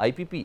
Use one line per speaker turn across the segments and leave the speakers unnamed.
IPP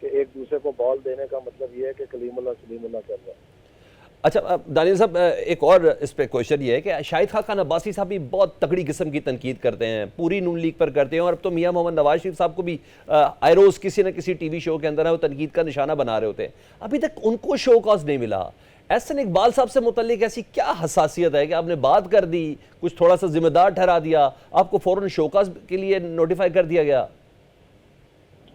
کہ ایک دوسرے کو بال دینے کا مطلب یہ ہے کہ کلیم اللہ سلیم اللہ کر رہا ہے۔
اچھا دانیال صاحب، ایک اور اس پہ کوشچن یہ ہے کہ شاہد خاقان عباسی صاحب بھی بہت تکڑی قسم کی تنقید کرتے ہیں، پوری نون لیگ پر کرتے ہیں، اور اب تو میاں محمد نواز شریف صاحب کو بھی آئے روز کسی نہ کسی ٹی وی شو کے اندر وہ تنقید کا نشانہ بنا رہے ہوتے ہیں، ابھی تک ان کو شو کاز نہیں ملا۔ احسن اقبال صاحب سے متعلق ایسی کیا حساسیت ہے کہ آپ نے بات کر دی، کچھ تھوڑا سا ذمہ دار ٹھہرا دیا، آپ کو فوراً شو کاز کے لیے نوٹیفائی کر دیا گیا؟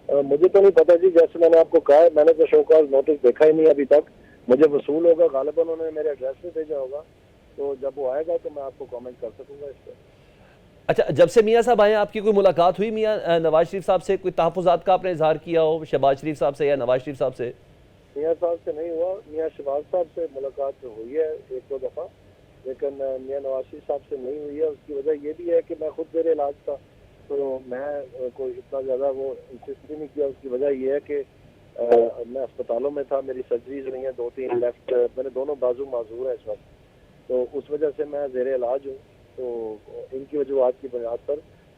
مجھے تو نہیں پتا جی، جیسے میں نے آپ کو کہا ہے، میں نے تو شو کاز نوٹس دیکھا ہی نہیں ابھی تک، مجھے وصول ہوگا، غالباً انہوں نے میرے ایڈریس پہ بھیجا ہوگا، تو جب وہ آئے گا تو میں آپ کو کامنٹ کر سکوں گا اس پہ۔
اچھا، جب سے میاں صاحب آئے ہیں آپ کی کوئی ملاقات ہوئی میاں نواز شریف صاحب سے؟ کوئی تحفظات کا آپ نے اظہار کیا ہو شہباز شریف صاحب سے یا نواز شریف صاحب سے؟
میاں صاحب سے نہیں ہوا، میاں شہباز صاحب سے ملاقات ہوئی ہے ایک دو دفعہ، لیکن میاں نواز شریف صاحب سے نہیں ہوئی ہے۔ اس کی وجہ یہ بھی ہے کہ میں خود زیر علاج تھا، تو میں کوئی اتنا زیادہ وہ انسسٹ بھی نہیں کیا۔ اس کی وجہ یہ ہے کہ میں اسپتالوں میں تھا، میری سرجریز ہوئی ہیں 2-3 لیفٹ، میں نے دونوں بازو معذور ہیں اس وقت، تو اس وجہ سے میں زیر علاج ہوں۔ تو ان کی وجوہات کی بنیاد پر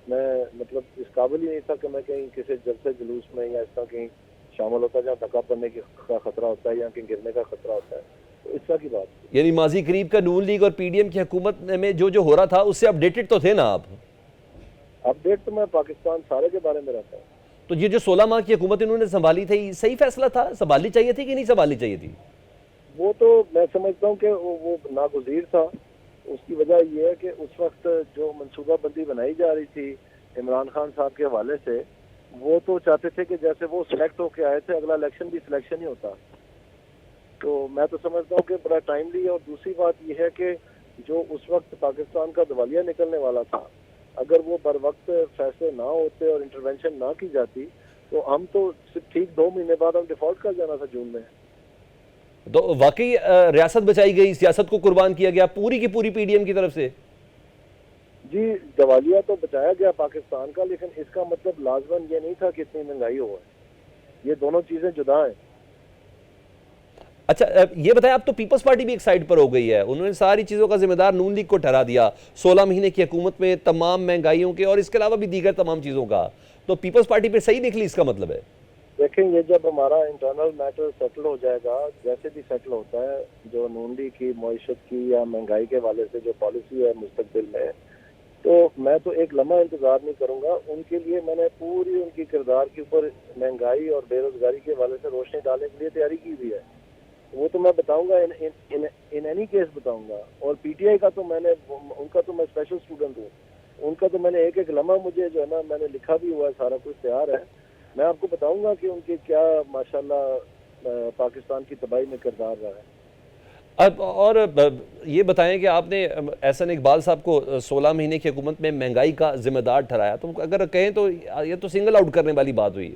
میں مطلب اس قابل ہی نہیں تھا کہ میں کہیں کسی جلسے جلوس میں یا اس طرح کہیں شامل ہوتا جہاں دھکا پڑنے کا خطرہ ہوتا ہے یا کہیں گرنے کا خطرہ ہوتا ہے، تو اس طرح کی بات۔
یعنی ماضی قریب کا نون لیگ اور پی ڈی ایم کی حکومت میں جو ہو رہا تھا اس سے اپڈیٹڈ تو تھے نا آپ؟
اپڈیٹ تو میں پاکستان سارے کے بارے میں رہتا ہوں۔
تو یہ جو 16 ماہ کی حکومت انہوں نے سنبھالی تھی، صحیح فیصلہ تھا؟ سنبھالنی چاہیے تھی کہ نہیں سنبھالنی چاہیے تھی؟
وہ تو میں سمجھتا ہوں کہ وہ ناگزیر تھا۔ اس کی وجہ یہ ہے کہ اس وقت جو منصوبہ بندی بنائی جا رہی تھی عمران خان صاحب کے حوالے سے، وہ تو چاہتے تھے کہ جیسے وہ سلیکٹ ہو کے آئے تھے اگلا الیکشن بھی سلیکشن ہی ہوتا، تو میں تو سمجھتا ہوں کہ بڑا ٹائملی ہے۔ اور دوسری بات یہ ہے کہ جو اس وقت پاکستان کا دیوالیہ نکلنے والا تھا، اگر وہ بر وقت فیصلے نہ ہوتے اور انٹروینشن نہ کی جاتی تو ہم تو ٹھیک 2 مہینے بعد ہم ڈیفالٹ کر جانا تھا جون میں۔
تو واقعی ریاست بچائی گئی، سیاست کو قربان کیا گیا پوری کی پوری پی ڈی ایم کی طرف سے؟
جی دیوالیہ تو بچایا گیا پاکستان کا، لیکن اس کا مطلب لازماً یہ نہیں تھا کہ اتنی مہنگائی ہو ہے، یہ دونوں چیزیں جدا ہیں۔
اچھا یہ بتائیں، اب تو پیپلز پارٹی بھی ایک سائڈ پر ہو گئی ہے، انہوں نے ساری چیزوں کا ذمہ دار نون لیگ کو ٹھہرا دیا، 16 مہینے کی حکومت میں تمام مہنگائیوں کے اور اس کے علاوہ بھی دیگر تمام چیزوں کا، تو پیپلز پارٹی پہ صحیح نکلی اس کا مطلب ہے؟
دیکھیں، یہ جب ہمارا انٹرنل میٹر سیٹل ہو جائے گا، جیسے بھی سیٹل ہوتا ہے، جو نون لیگ کی معیشت کی یا مہنگائی کے حوالے سے جو پالیسی ہے مستقبل میں، تو میں تو ایک لمحہ انتظار نہیں کروں گا۔ ان کے لیے میں نے پوری ان کی کردار کے اوپر مہنگائی اور بے روزگاری کے حوالے سے روشنی ڈالنے کے لیے تیاری کی ہوئی ہے، وہ تو میں بتاؤں گا، ان اینی کیس بتاؤں گا۔ اور پی ٹی آئی کا تو میں نے، ان کا تو میں اسپیشل اسٹوڈنٹ ہوں، ان کا تو میں نے ایک لمحہ مجھے جو ہے نا میں نے لکھا بھی ہوا ہے، سارا کچھ تیار ہے، میں آپ کو بتاؤں گا کہ ان کے کیا ماشاءاللہ پاکستان کی تباہی میں کردار رہا ہے۔
اب اور یہ بتائیں کہ آپ نے احسن اقبال صاحب کو 16 مہینے کی حکومت میں مہنگائی کا ذمہ دار ٹھہرایا، تو اگر کہیں تو یہ تو سنگل آؤٹ کرنے والی بات ہوئی،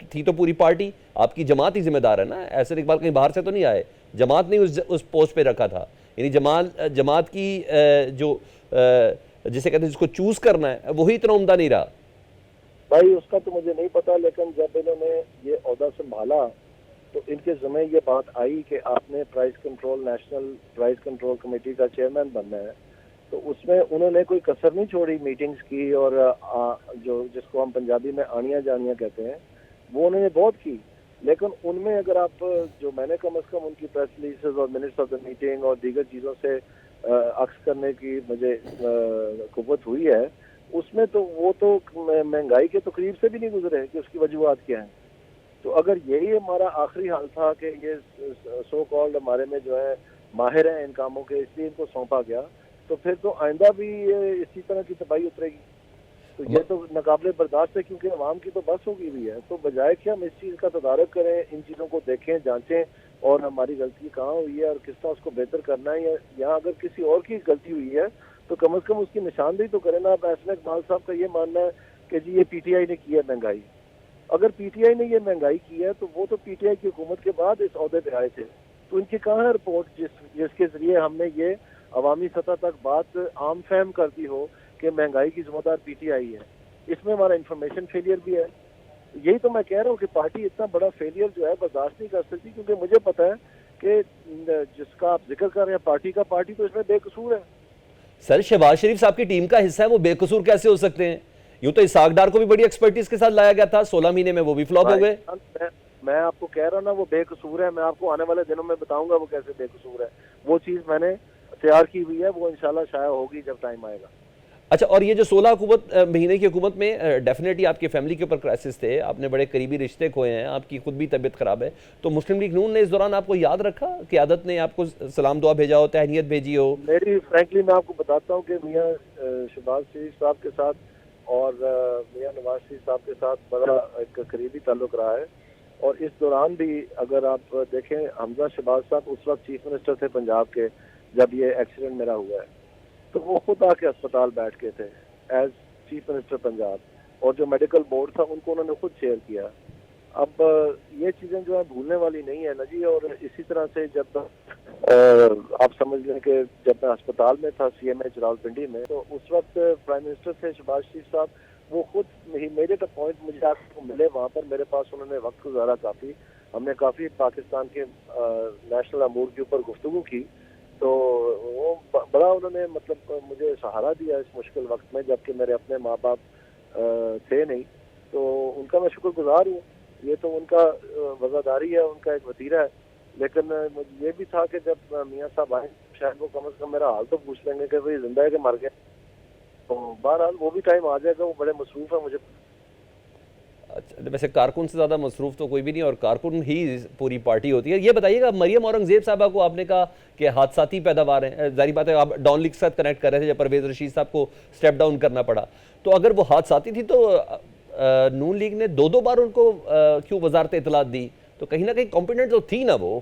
تھی تو پوری پارٹی، آپ کی جماعت ہی ذمہ دار ہے نا، احسن اقبال کہیں باہر سے تو نہیں آئے، جماعت نے اس پوسٹ پہ رکھا تھا، یعنی جماعت کی جو جسے کہتے ہیں جس کو چوز کرنا ہے وہی اتنا عمدہ نہیں رہا۔
بھائی اس کا تو مجھے نہیں پتا، لیکن جب انہوں نے یہ عہدہ سنبھالا تو ان کے ذمہ یہ بات آئی کہ آپ نے price control, national price control committee کا چیئرمین بننا ہے، تو اس میں انہوں نے کوئی کسر نہیں چھوڑی میٹنگز کی، اور جو جس کو ہم پنجابی میں آنیاں جانیاں کہتے ہیں، وہ انہوں نے بہت کی۔ لیکن ان میں اگر آپ جو میں نے کم از کم ان کی پریس ریلیزز اور منٹس آف دا میٹنگ اور دیگر چیزوں سے عکس کرنے کی مجھے قوت ہوئی ہے، اس میں تو وہ تو مہنگائی کے تقریب سے بھی نہیں گزرے کہ اس کی وجوہات کیا ہیں۔ تو اگر یہی ہمارا آخری حال تھا کہ یہ سو کالڈ ہمارے میں جو ہے ماہر ہیں ان کاموں کے، اس لیے ان کو سونپا گیا، تو پھر تو آئندہ بھی یہ اسی طرح کی تباہی اترے گی، تو یہ تو ناقابل برداشت ہے، کیونکہ عوام کی تو بس ہو گئی ہوئی ہے۔ تو بجائے کہ ہم اس چیز کا تدارک کریں، ان چیزوں کو دیکھیں، جانچیں، اور ہماری غلطی کہاں ہوئی ہے اور کس طرح اس کو بہتر کرنا ہے، یا یہاں اگر کسی اور کی غلطی ہوئی ہے تو کم از کم اس کی نشاندہی تو کریں نا۔ اب احسن اقبال صاحب کا یہ ماننا ہے کہ جی یہ پی ٹی آئی نے کی ہے مہنگائی، اگر پی ٹی آئی نے یہ مہنگائی کی ہے تو وہ تو پی ٹی آئی کی حکومت کے بعد اس عہدے پہ آئے تھے، تو ان کی کہاں ہے رپورٹ جس کے ذریعے ہم نے یہ عوامی سطح تک بات عام فہم کر دی ہو کہ مہنگائی کی ذمہ دار پی ٹی آئی ہے؟ اس میں ہمارا انفارمیشن فیلئر بھی ہے۔ یہی تو میں کہہ رہا ہوں کہ پارٹی اتنا بڑا فیلئر جو ہے برداشت نہیں کر سکتی، کیونکہ مجھے پتا ہے کہ جس کا آپ ذکر کر رہے ہیں پارٹی تو اس میں بے قصور ہے۔
سر شہباز شریف صاحب کی ٹیم کا حصہ ہے، وہ بے قصور کیسے ہو سکتے ہیں؟ یوں تو اسحاق ڈار کو بھی بڑی ایکسپرٹیز کے ساتھ لایا گیا تھا، 16 مہینے میں وہ بھی فلاپ ہو گئے۔
میں آپ کو کہہ رہا ہوں نا وہ بے قصور ہے. میں آپ کو آنے والے دنوں میں بتاؤں گا وہ کیسے بے قصور ہے. وہ چیز میں نے تیار کی ہوئی ہے, وہ انشاءاللہ شائع ہوگی جب ٹائم آئے گا.
اچھا, اور یہ جو 16 مہینے کی حکومت میں ڈیفینیٹلی آپ کی فیملی کے اوپر کرائسس تھے, آپ نے بڑے قریبی رشتے کھوئے ہیں, آپ کی خود بھی طبیعت خراب ہے, تو مسلم لیگ نون نے اس دوران آپ کو یاد رکھا, قیادت نے آپ کو سلام دعا بھیجا ہو, تہنیت بھیجی ہو؟
میری فرینکلی میں آپ کو بتاتا ہوں کہ میاں شہباز شریف صاحب کے ساتھ اور میاں نواز شریف صاحب کے ساتھ بڑا ایک قریبی تعلق رہا ہے. اور اس دوران بھی اگر آپ دیکھیں, حمزہ شہباز صاحب اس وقت چیف منسٹر تھے پنجاب کے جب یہ ایکسیڈنٹ میرا ہوا ہے, تو وہ خود آ کے اسپتال بیٹھ کے تھے ایز چیف منسٹر پنجاب, اور جو میڈیکل بورڈ تھا ان کو انہوں نے خود شیئر کیا. اب یہ چیزیں جو ہے بھولنے والی نہیں ہے نا جی. اور اسی طرح سے جب آپ سمجھ لیں کہ جب میں ہسپتال میں تھا سی ایم ایچ راولپنڈی میں, تو اس وقت پرائم منسٹر تھے شہباز شریف صاحب, وہ خود میرے کا پوائنٹ مجھے آپ کو ملے وہاں پر, میرے پاس انہوں نے وقت گزارا کافی, ہم نے کافی پاکستان کے نیشنل امور کے اوپر گفتگو کی. تو وہ بڑا انہوں نے مطلب مجھے سہارا دیا اس مشکل وقت میں, جبکہ میرے اپنے ماں باپ تھے نہیں. تو ان کا میں شکر گزار ہوں. یہ تو ان کا وفاداری ہے, ان کا ایک وتیرہ ہے. لیکن یہ بھی تھا کہ جب میاں صاحب آئے شاید وہ کم از کم میرا حال تو پوچھ لیں گے کہ بھائی زندہ ہے کہ مر گئے. تو بہرحال وہ بھی ٹائم آ جائے گا, وہ بڑے مصروف ہیں مجھے.
اچھا, ویسے کارکن سے زیادہ مصروف تو کوئی بھی نہیں, اور کارکن ہی پوری پارٹی ہوتی ہے. یہ بتائیے گا, مریم اورنگزیب صاحبہ کو آپ نے کہا کہ حادثاتی پیداوار ہیں, ظاہری بات ہے آپ ڈان لیگ کے ساتھ کنیکٹ کر رہے تھے جب پرویز رشید صاحب کو سٹیپ ڈاؤن کرنا پڑا, تو اگر وہ حادثاتی تھی تو نون لیگ نے دو بار ان کو کیوں وزارت اطلاعات دی؟ تو کہیں نہ کہیں کمپیٹنٹ تو تھی نا وہ.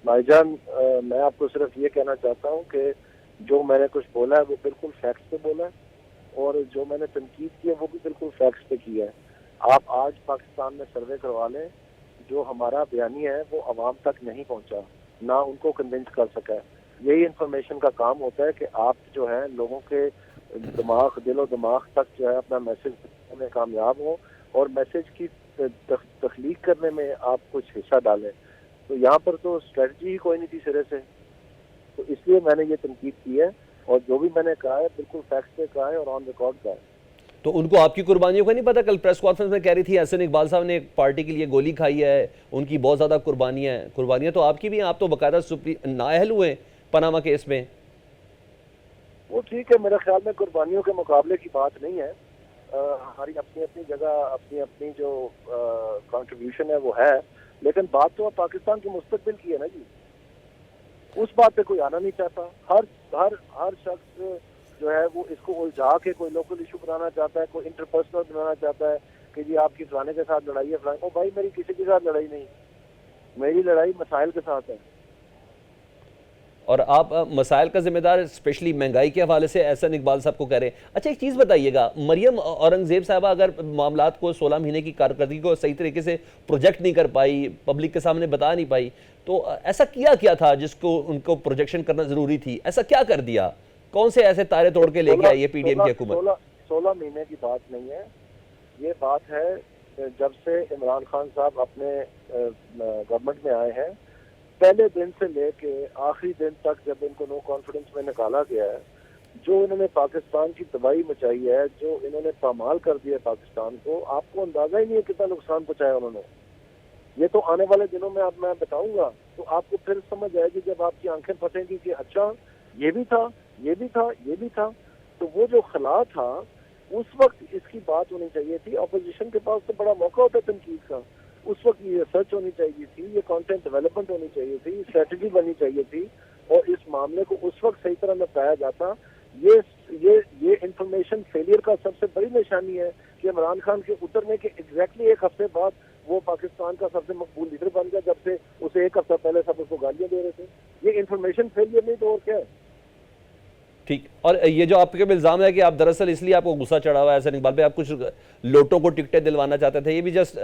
بھائی جان, میں آپ کو صرف یہ کہنا چاہتا ہوں کہ جو میں نے کچھ بولا ہے وہ بالکل فیکٹس پہ بولا ہے, اور جو میں نے تنقید کی ہے وہ بھی بالکل فیکٹس پہ کی ہے. آپ آج پاکستان میں سروے کروا لیں, جو ہمارا بیانی ہے وہ عوام تک نہیں پہنچا, نہ ان کو کنونس کر سکا ہے. یہی انفارمیشن کا کام ہوتا ہے کہ آپ جو ہے لوگوں کے دماغ, دل و دماغ تک جو ہے اپنا میسج دینے میں کامیاب ہوں, اور میسج کی تخلیق کرنے میں آپ کچھ حصہ ڈالیں. تو یہاں پر تو اسٹریٹجی ہی کوئی نہیں تھی سرے سے, تو اس لیے میں نے یہ تنقید کی ہے, اور جو بھی میں نے کہا ہے بالکل فیکٹس پہ کہا ہے اور آن ریکارڈ کہا ہے.
تو ان کو آپ کی قربانیوں کا نہیں پتا؟ کل پریس کانفرنس میں کہہ رہی تھی احسن اقبال صاحب نے ایک پارٹی کے لیے گولی کھائی ہے, ان کی بہت زیادہ قربانیاں تو آپ کی بھی ہیں, آپ تو باقاعدہ نااہل ہوئے پاناما کیس میں.
وہ ٹھیک ہے, میرے خیال میں قربانیوں کے مقابلے کی بات نہیں ہے. ہماری اپنی اپنی جگہ اپنی اپنی جو کنٹریبیوشن ہے وہ ہے, لیکن بات تو پاکستان کے مستقبل کی ہے نا جی. اس بات پہ کوئی آنا نہیں چاہتا. ہر شخص جو ہے وہ اس کو الجھا کے کوئی لوکل ایشو بنانا چاہتا ہے, کوئی انٹرپرسنل بنانا چاہتا ہے کہ جی آپ کی فلانے کے ساتھ لڑائی ہے, فلانے. بھائی میری کسی کے ساتھ لڑائی نہیں, میری لڑائی مسائل کے ساتھ ہے.
اور آپ مسائل کا ذمہ دار اسپیشلی مہنگائی کے حوالے سے احسن اقبال صاحب کو کہہ رہے ہیں. اچھا, ایک چیز بتائیے گا, مریم اورنگزیب صاحبہ اگر معاملات کو 16 مہینے کی کارکردگی کو صحیح طریقے سے پروجیکٹ نہیں کر پائی, پبلک کے سامنے بتا نہیں پائی, تو ایسا کیا تھا جس کو ان کو پروجیکشن کرنا ضروری تھی؟ ایسا کیا کر دیا؟ کون سے ایسے تارے توڑ کے لے کے آئی ہے پی ڈی ایم کی حکومت؟
16 مہینے کی بات نہیں ہے, یہ بات ہے جب سے عمران خان صاحب اپنے گورنمنٹ میں آئے ہیں, پہلے دن سے لے کے آخری دن تک جب ان کو نو کانفیڈنس میں نکالا گیا ہے, جو انہوں نے پاکستان کی تباہی مچائی ہے, جو انہوں نے پامال کر دیا پاکستان کو, آپ کو اندازہ ہی نہیں ہے کتنا نقصان پہنچایا انہوں نے. یہ تو آنے والے دنوں میں اب میں بتاؤں گا تو آپ کو پھر سمجھ آئے گی, جب آپ کی آنکھیں پھٹیں گی کہ اچھا یہ بھی تھا, یہ بھی تھا, یہ بھی تھا. تو وہ جو خلا تھا اس وقت اس کی بات ہونی چاہیے تھی. اپوزیشن کے پاس تو بڑا موقع ہوتا ہے تنقید کا. اس وقت یہ ریسرچ ہونی چاہیے تھی, یہ کانٹینٹ ڈیولپمنٹ ہونی چاہیے تھی, اسٹریٹجی بننی چاہیے تھی, اور اس معاملے کو اس وقت صحیح طرح نپٹایا جاتا. یہ انفارمیشن فیلئر کا سب سے بڑی نشانی ہے کہ عمران خان کے اترنے کے ایگزیکٹلی ایک ہفتے بعد وہ پاکستان کا سب سے مقبول لیڈر بن گیا, جب سے اسے ایک ہفتہ پہلے سب اس کو گالیاں دے رہے تھے. یہ انفارمیشن فیلئر نہیں تو اور کیا ہے.
ٹھیک, اور یہ جو آپ کے الزام ہے کہ آپ دراصل اس لیے آپ کو غصہ چڑھا ہوا ہے احسن اقبال پہ, آپ کچھ لوٹوں کو ٹکٹیں دلوانا چاہتے تھے, یہ بھی جسٹ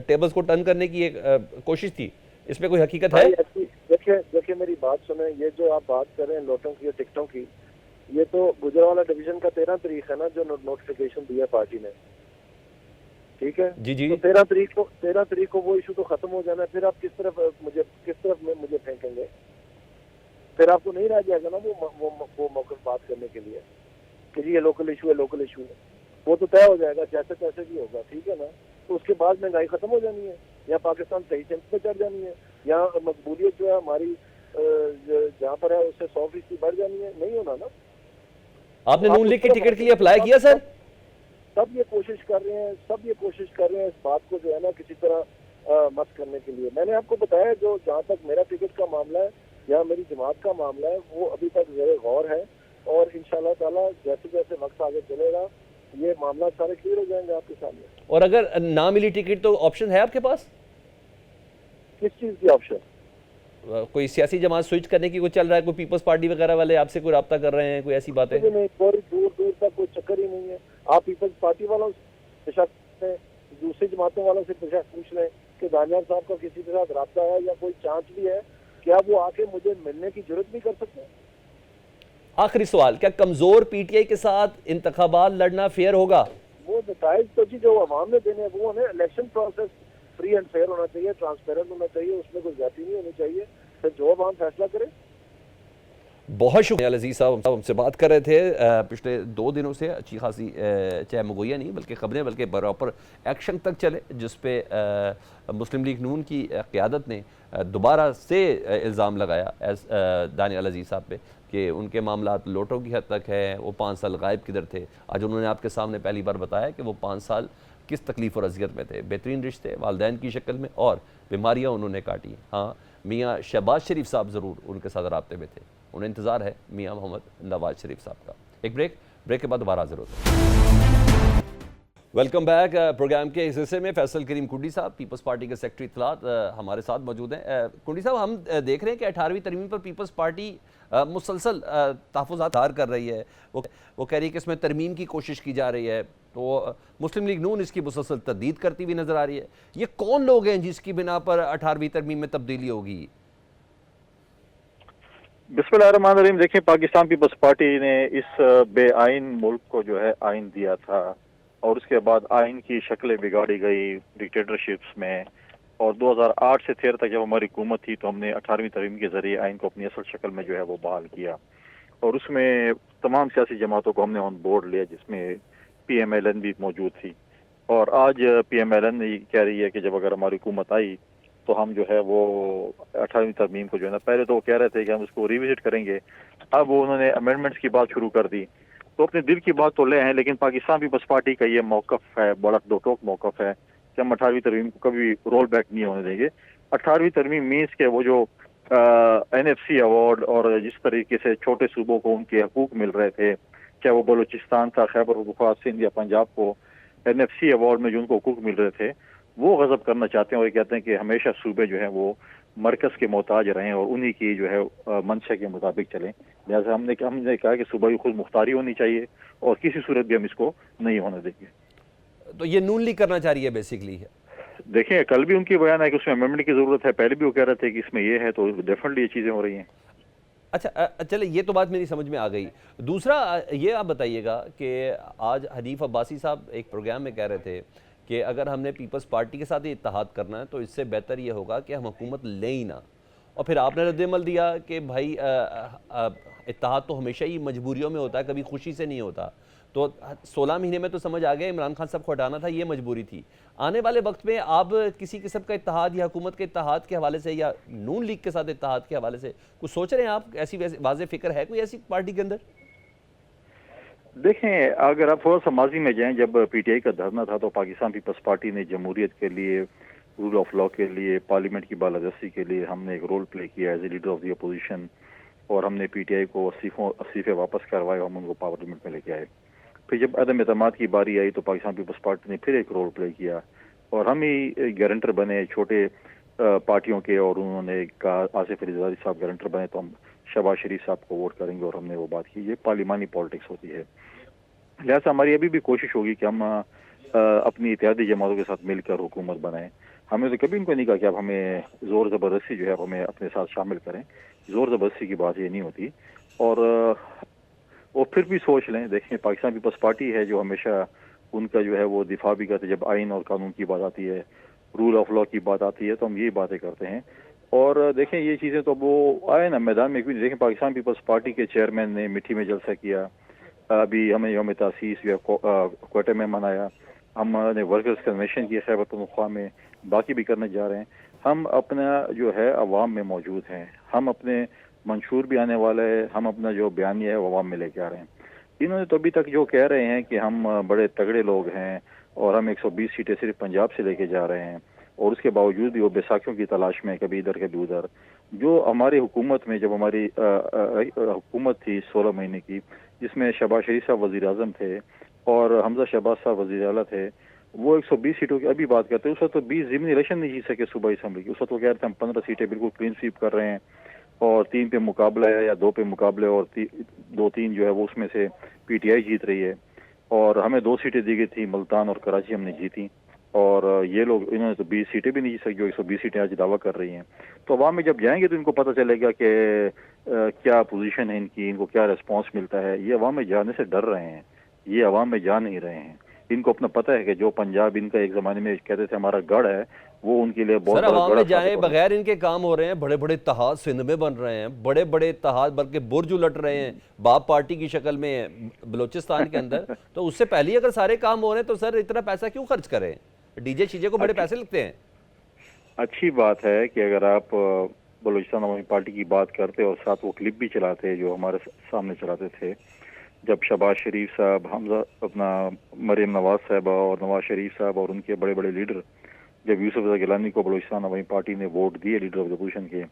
ٹیبلز کو ٹرن کرنے کی ایک کوشش تھی, اس میں کوئی حقیقت ہے؟
دیکھیں میری بات سنیں, یہ جو آپ بات کر رہے ہیں لوٹوں کی اور ٹکٹوں کی, یہ تو گجرانوالہ ڈویژن کا 13 تاریخ ہے نا جو نوٹیفیکیشن دیا پارٹی نے, ٹھیک ہے جی. تو 13 تاریخ کو وہ ایشو تو ختم ہو جانا ہے. پھر آپ کس طرف مجھے پھینکیں گے؟ پھر آپ کو نہیں رہ جائے گا نا وہ موقف بات کرنے کے لیے کہ جی یہ لوکل ایشو ہے. وہ تو طے ہو جائے گا جیسے تیسے بھی ہوگا, ٹھیک ہے نا. تو اس کے بعد مہنگائی ختم ہو جانی ہے یا پاکستان صحیح سمت پہ چڑھ جانی ہے یا مقبولیت جو ہے ہماری جہاں پر ہے اس سے 100% بڑھ جانی ہے؟ نہیں ہونا نا.
آپ نے نون لیگ کی ٹکٹ کے لیے اپلائی کیا سر؟
سب یہ کوشش کر رہے ہیں اس بات کو جو ہے نا کسی طرح مت کرنے کے لیے. میں نے آپ کو بتایا جہاں تک میرا ٹکٹ کا معاملہ ہے یا میری جماعت کا معاملہ ہے وہ ابھی تک زیر غور ہے اور انشاءاللہ تعالی جیسے جیسے وقت آگے چلے گا یہ معاملات سارے کلیئر ہو جائیں گے آپ کے سامنے.
اور اگر نہ ملی ٹکٹ تو آپشن ہے آپ کے پاس؟
کس چیز کی آپشن؟
کوئی سیاسی جماعت سوئچ کرنے کی کوئی چل رہا ہے؟ کوئی پیپلز پارٹی وغیرہ والے آپ سے کوئی رابطہ کر رہے ہیں؟ کوئی ایسی باتیں؟
نہیں, دور دور تک کوئی چکر ہی نہیں ہے. آپ پیپلز پارٹی والوں سے دوسری جماعتوں والوں سے پوچھ لیں کہ دانیال صاحب کا کسی کے ساتھ رابطہ ہے یا کوئی چانس بھی ہے کیا وہ آ کے مجھے ملنے کی جرت بھی کر سکتے ہیں؟
آخری سوال, کیا کمزور پی ٹی آئی کے ساتھ انتخابات لڑنا فیئر ہوگا؟
وہ نتائج تو جی جو عوام نے دینے وہ ہمیں election process free and fair ہونا چاہیے, ٹرانسپیرنٹ ہونا چاہیے, اس میں کوئی زیادتی نہیں ہونی چاہیے. پھر جو عوام فیصلہ کرے.
بہت شکریہ عزیز صاحب, ہم سے بات کر رہے تھے پچھلے 2 دنوں سے اچھی خاصی چاہے مگویا نہیں بلکہ خبریں بلکہ پراپر ایکشن تک چلے جس پہ مسلم لیگ نون کی قیادت نے دوبارہ سے الزام لگایا دانیال عزیز صاحب پہ کہ ان کے معاملات لوٹوں کی حد تک ہے, وہ 5 سال غائب کدھر تھے. آج انہوں نے آپ کے سامنے پہلی بار بتایا کہ وہ 5 سال کس تکلیف اور اذیت میں تھے. بہترین رشتے والدین کی شکل میں اور بیماریاں انہوں نے کاٹی. ہاں, میاں شہباز شریف صاحب ضرور ان کے ساتھ رابطے میں تھے. انہیں انتظار ہے میاں محمد نواز شریف صاحب کا. ایک بریک کے بعد دوبارہ حاضر ہوتے ہیں. Welcome back. پروگرام کے اس حصے میں فیصل کریم کنڈی صاحب پیپلز پارٹی کے سیکرٹری اطلاعات ہمارے ساتھ موجود ہیں. کنڈی صاحب, ہم دیکھ رہے ہیں کہ 18ویں ترمیم پر پیپلز پارٹی مسلسل تحفظات کر رہی ہے. وہ کہہ رہی ہے کہ اس میں ترمیم کی کوشش کی جا رہی ہے, تو مسلم لیگ نون اس کی مسلسل تردید کرتی ہوئی نظر آ رہی ہے. یہ کون لوگ ہیں جس کی بنا پر 18ویں ترمیم میں تبدیلی ہوگی؟
بسم اللہ الرحمن الرحیم. دیکھیں, پاکستان پیپلز پارٹی نے اس بے آئین ملک کو جو ہے آئین دیا تھا اور اس کے بعد آئین کی شکلیں بگاڑی گئی ڈکٹیٹرشپس میں, اور 2008 سے 13 تک جب ہماری حکومت تھی تو ہم نے 18ویں ترمیم کے ذریعے آئین کو اپنی اصل شکل میں جو ہے وہ بحال کیا, اور اس میں تمام سیاسی جماعتوں کو ہم نے آن بورڈ لیا جس میں پی ایم ایل این بھی موجود تھی. اور آج پی ایم ایل این یہ کہہ رہی ہے کہ جب اگر ہماری حکومت آئی تو ہم جو ہے وہ 18ویں ترمیم کو جو ہے نا, پہلے تو وہ کہہ رہے تھے کہ ہم اس کو ریوزٹ کریں گے, اب وہ انہوں نے امینڈمنٹس کی بات شروع کر دی. تو اپنے دل کی بات تو لے ہیں, لیکن پاکستان پیپلز پارٹی کا یہ موقف ہے, بڑا دو ٹوک موقف ہے کہ ہم 18ویں ترمیم کو کبھی رول بیک نہیں ہونے دیں گے. 18ویں ترمیم مینس کے وہ جو این ایف سی ایوارڈ اور جس طریقے سے چھوٹے صوبوں کو ان کے حقوق مل رہے تھے, چاہے وہ بلوچستان تھا, خیبر پختونخوا, سندھ یا پنجاب کو این ایف سی ایوارڈ میں جو ان کو حقوق مل رہے تھے, وہ غضب کرنا چاہتے ہیں اور یہ کہتے ہیں کہ ہمیشہ صوبے جو ہیں وہ مرکز کے محتاج رہیں اور انہی کی جو ہے منشا کے مطابق چلیں. لہٰذا ہم نے کہا کہ صوبائی خود مختاری ہونی چاہیے اور کسی صورت بھی ہم اس کو نہیں ہونے دیں گے.
تو یہ نون لیگ کرنا چاہ رہی ہے بیسیکلی.
دیکھیں, کل بھی ان کی بیان ہے کہ اس میں امینڈمنٹ کی ضرورت ہے, پہلے بھی وہ کہہ رہے تھے کہ اس میں یہ ہے, تو ڈیفینیٹلی یہ چیزیں ہو رہی ہیں.
اچھا چلے, یہ تو بات میری سمجھ میں آ گئی. دوسرا یہ آپ بتائیے گا کہ آج حنیف عباسی صاحب ایک پروگرام میں کہہ رہے تھے کہ اگر ہم نے پیپلز پارٹی کے ساتھ اتحاد کرنا ہے تو اس سے بہتر یہ ہوگا کہ ہم حکومت لیں ہی نہ. اور پھر آپ نے رد عمل دیا کہ بھائی اتحاد تو ہمیشہ ہی مجبوریوں میں ہوتا ہے, کبھی خوشی سے نہیں ہوتا. تو 16 مہینے میں تو سمجھ آ گیا عمران خان صاحب کو ہٹانا تھا, یہ مجبوری تھی. آنے والے وقت میں آپ کسی قسم کا اتحاد یا حکومت کے اتحاد کے حوالے سے یا نون لیگ کے ساتھ اتحاد کے حوالے سے کچھ سوچ رہے ہیں آپ؟ ایسی واضح فکر ہے کوئی ایسی پارٹی کے اندر؟
دیکھیں, اگر آپ تھوڑا سا ماضی میں جائیں, جب پی ٹی آئی کا دھرنا تھا تو پاکستان پیپلز پارٹی نے جمہوریت کے لیے, رول آف لا کے لیے, پارلیمنٹ کی بالادستی کے لیے ہم نے ایک رول پلے کیا as a leader of the opposition, اور ہم نے پی ٹی آئی کو استعفے واپس کروائے اور ہم ان کو پارلیمنٹ میں لے کے آئے. پھر جب عدم اعتماد کی باری آئی تو پاکستان پیپلز پارٹی نے پھر ایک رول پلے کیا اور ہم ہی گارنٹر بنے چھوٹے پارٹیوں کے, اور انہوں نے کہا آصف علی زرداری صاحب گارنٹر بنے تو ہم شہباز شریف صاحب کو ووٹ کریں گے, اور ہم نے وہ بات کی. یہ پارلیمانی پالیٹکس ہوتی ہے. لہٰذا ہماری ابھی بھی کوشش ہوگی کہ ہم اپنی اتحادی جماعتوں کے ساتھ مل کر حکومت بنائیں. ہمیں تو کبھی ان کو نہیں کہا کہ اب ہمیں زور زبردستی جو ہے اب ہمیں اپنے ساتھ شامل کریں. زور زبردستی کی بات یہ نہیں ہوتی. اور پھر بھی سوچ لیں, دیکھیں پاکستان پیپلز پارٹی ہے جو ہمیشہ ان کا جو ہے وہ دفاع بھی کرتے, جب آئین اور قانون کی بات آتی ہے, رول آف لا کی بات آتی ہے تو ہم یہی باتیں کرتے ہیں. اور دیکھیں یہ چیزیں تو وہ آئے نا میدان میں. دیکھیں پاکستان پیپلز پارٹی کے چیئرمین نے مٹھی میں جلسہ کیا, ابھی ہمیں یوم تاسیس جو ہے کوئٹہ میں منایا, ہم نے ورکرز کنونشن کی خیبر پختونخوا میں، باقی بھی کرنے جا رہے ہیں. ہم اپنا جو ہے عوام میں موجود ہیں، ہم اپنے منشور بھی آنے والا ہے، ہم اپنا جو بیانیہ ہے وہ عوام میں لے کے آ رہے ہیں. انہوں نے تو ابھی تک جو کہہ رہے ہیں کہ ہم بڑے تگڑے لوگ ہیں اور ہم 120 سیٹیں صرف پنجاب سے لے کے جا رہے ہیں، اور اس کے باوجود بھی وہ بیساکھیوں کی تلاش میں کبھی ادھر کبھی ادھر. جو ہماری حکومت میں، جب ہماری حکومت تھی 16 مہینے کی، جس میں شہباز شریف صاحب وزیر اعظم تھے اور حمزہ شہباز صاحب وزیر اعلیٰ تھے، وہ 120 سیٹوں کی ابھی بات کرتے ہیں. اس وقت تو 20 ضمنی الیکشن نہیں جیت سکے صوبائی اسمبلی کی. اس وقت وہ کہہ رہے تھے ہم 15 سیٹیں بالکل کلین سویپ کر رہے ہیں اور 3 پہ مقابلہ ہے یا 2 پہ مقابلے، اور 2-3 جو ہے وہ اس میں سے پی ٹی آئی جیت رہی ہے. اور ہمیں 2 سیٹیں دی گئی تھی، ملتان اور کراچی ہم نے جیتی. اور یہ لوگ، انہوں نے تو 20 سیٹیں بھی نہیں جیت سکی جو 120 سیٹیں آج دعویٰ کر رہی ہیں. تو عوام میں جب جائیں گے تو ان کو پتہ چلے گا کہ کیا پوزیشن ہے ان کی، ان کو کیا ریسپانس ملتا ہے. یہ عوام میں جانے سے ڈر رہے ہیں، یہ عوام میں جا نہیں رہے ہیں. ان کو اپنا پتہ ہے کہ جو پنجاب ان کا ایک زمانے میں کہتے تھے ہمارا گڑھ ہے، وہ ان کے لیے بہت
سر
بڑا
عوام
گڑھ
میں
ثابت
جائیں،
ہو رہا ہے.
بغیر ان کے کام ہو رہے ہیں. بڑے بڑے اتحاد سندھ میں بن رہے ہیں، بڑے بڑے اتحاد بلکہ برج الٹ رہے ہیں باب پارٹی کی شکل میں بلوچستان کے اندر. تو اس سے پہلے اگر سارے کام ہو رہے ہیں تو سر اتنا پیسہ کیوں خرچ کریں؟ ڈی جے شیجے کو بڑے پیسے لگتے ہیں.
اچھی بات ہے کہ اگر آپ بلوچستان عوامی پارٹی کی بات کرتے اور ساتھ وہ کلپ بھی چلاتے جو ہمارے سامنے چلاتے تھے، جب شہباز شریف صاحب، حمزہ اپنا مریم نواز صاحبہ اور نواز شریف صاحب اور ان کے بڑے بڑے لیڈر جب یوسف رضا گیلانی کو بلوچستان عوامی پارٹی نے ووٹ دیے لیڈر آف دا اپوزیشن کے،